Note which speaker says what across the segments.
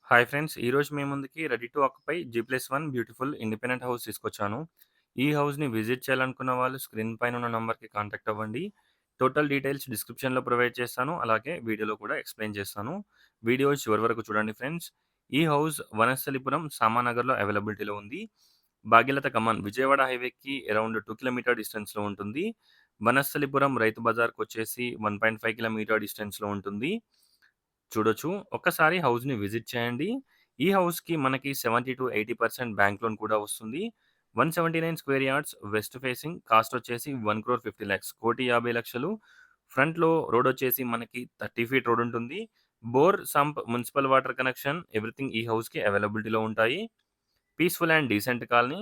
Speaker 1: Hi friends! ఈరోజు మీ ముందుకి రెడీ టు ఆక్యుపై జీ+1 బ్యూటిఫుల్ ఇండిపెండెంట్ హౌస్ తీసుకొచ్చాను. ఈ హౌస్‌ని విజిట్ చేయాలనుకున్న వాళ్ళు స్క్రీన్ పైన ఉన్న నంబర్‌కి కాంటాక్ట్ అవ్వండి. టోటల్ డీటెయిల్స్ డిస్క్రిప్షన్‌లో ప్రొవైడ్ చేస్తాను. అలాగే వీడియోలో కూడా ఎక్స్‌ప్లెయిన్ చేస్తాను. వీడియో చివరి వరకు చూడండి ఫ్రెండ్స్. ఈ హౌస్ వనస్థలిపురం, సామానగర్‌లో అవైలబిలిటీలో ఉంది. భాగ్యలత కమాన్ విజయవాడ హైవేకి అరౌండ్ 2 కిలోమీటర్ డిస్టెన్స్‌లో ఉంటుంది. వనస్థలిపురం రైతు బజార్‌కొచ్చేసి 1.5 కిలోమీటర్ డిస్టెన్స్‌లో ఉంటుంది. చూడొచ్చు. ఒక్కసారి హౌస్‌ని విజిట్ చేయండి. ఈ హౌస్‌కి మనకి 70-80% బ్యాంక్ లోన్ కూడా వస్తుంది. 179 square yards west facing cost వచ్చేసి 1,50,00,000 1,50,00,000. ఫ్రంట్‌లో రోడ్ వచ్చేసి మనకి 30 ఫీట్ రోడ్ ఉంటుంది. Bore, sump, municipal water connection everything ఈ హౌస్‌కి అవైలబిలిటీలో ఉంటాయి. Peaceful and decent colony.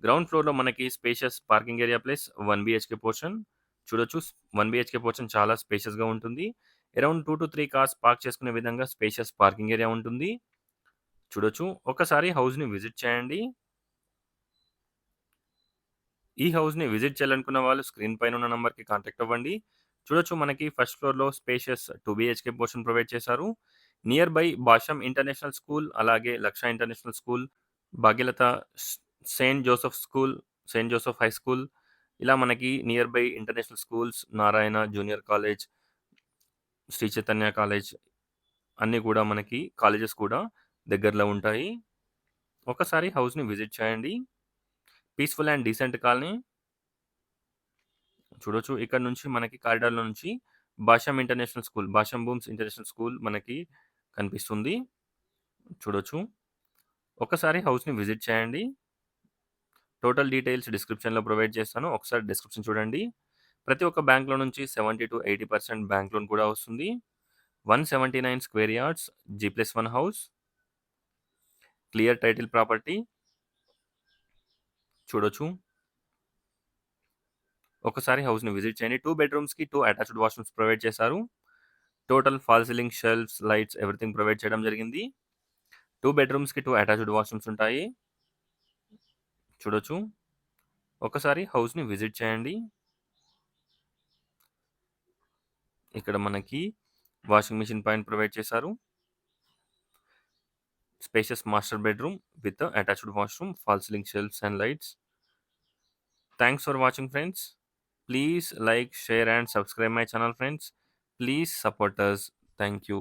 Speaker 1: Ground ఫ్లోర్‌లో మనకి spacious parking area plus 1 BHK portion. చూడొచ్చు. 1 బీహెచ్‌కే పోర్షన్ చాలా స్పేషియస్‌గా ఉంటుంది. అరౌండ్ 2-3 కార్స్ పార్క్ చేసుకునే విధంగా స్పేషియస్ పార్కింగ్ ఏరియా ఉంటుంది. చూడొచ్చు. ఒక్కసారి హౌస్‌ని విజిట్ చేయండి. ఈ హౌస్‌ని విజిట్ చేయాలనుకున్న వాళ్ళు స్క్రీన్ పైన ఉన్న నంబర్‌కి కాంటాక్ట్ అవ్వండి. చూడొచ్చు, మనకి ఫస్ట్ ఫ్లోర్‌లో స్పేషియస్ 2 బీహెచ్‌కే పోర్షన్ ప్రొవైడ్ చేశారు. Near by Bhashyam international school, అలాగే లక్ష ఇంటర్నేషనల్ స్కూల్, భాగ్యలత స్ Saint Joseph school, Saint Joseph high school, ఇలా మనకి near by international schools, Narayana junior college, Sri Chaitanya college అన్నీ కూడా మనకి కాలేజెస్ కూడా దగ్గరలో ఉంటాయి. ఒకసారి హౌస్‌ని విజిట్ చేయండి. Peaceful and decent colony. చూడొచ్చు. ఇక్కడ నుంచి మనకి కారిడార్‌లో నుంచి Bhashyam international school, Bhashyam Blooms international school మనకి కనిపిస్తుంది. చూడొచ్చు. ఒక్కసారి హౌస్‌ని విజిట్ చేయండి. టోటల్ డీటెయిల్స్ డిస్క్రిప్షన్‌లో ప్రొవైడ్ చేస్తాను. ఒకసారి డిస్క్రిప్షన్ చూడండి. ప్రతి ఒక్క బ్యాంక్‌లో నుంచి 70-80% బ్యాంక్ లోన్ కూడా వస్తుంది. 179 స్క్వేర్ యార్డ్స్, జీ+1 హౌస్, క్లియర్ టైటిల్ ప్రాపర్టీ. చూడొచ్చు. ఒకసారి హౌస్‌ని విజిట్ చేయండి. 2 బెడ్‌రూమ్స్‌కి 2 అటాచ్డ్ వాష్‌రూమ్స్ ప్రొవైడ్ చేశారు. Total fall ceiling, shelfs, lights everything provide చేయడం జరిగింది. 2 బెడ్‌రూమ్స్‌కి 2 అటాచ్డ్ వాష్‌రూమ్స్ ఉంటాయి. చూడొచ్చు. ఒకసారి హౌస్‌ని విజిట్ చేయండి. ఇక్కడ మనకి వాషింగ్ మెషిన్ పాయింట్ ప్రొవైడ్ చేశారు. Spacious master bedroom with attached washroom, fall ceiling, shelves and lights. Thanks for watching friends. Please like, share and subscribe my channel friends. Please support us. Thank you.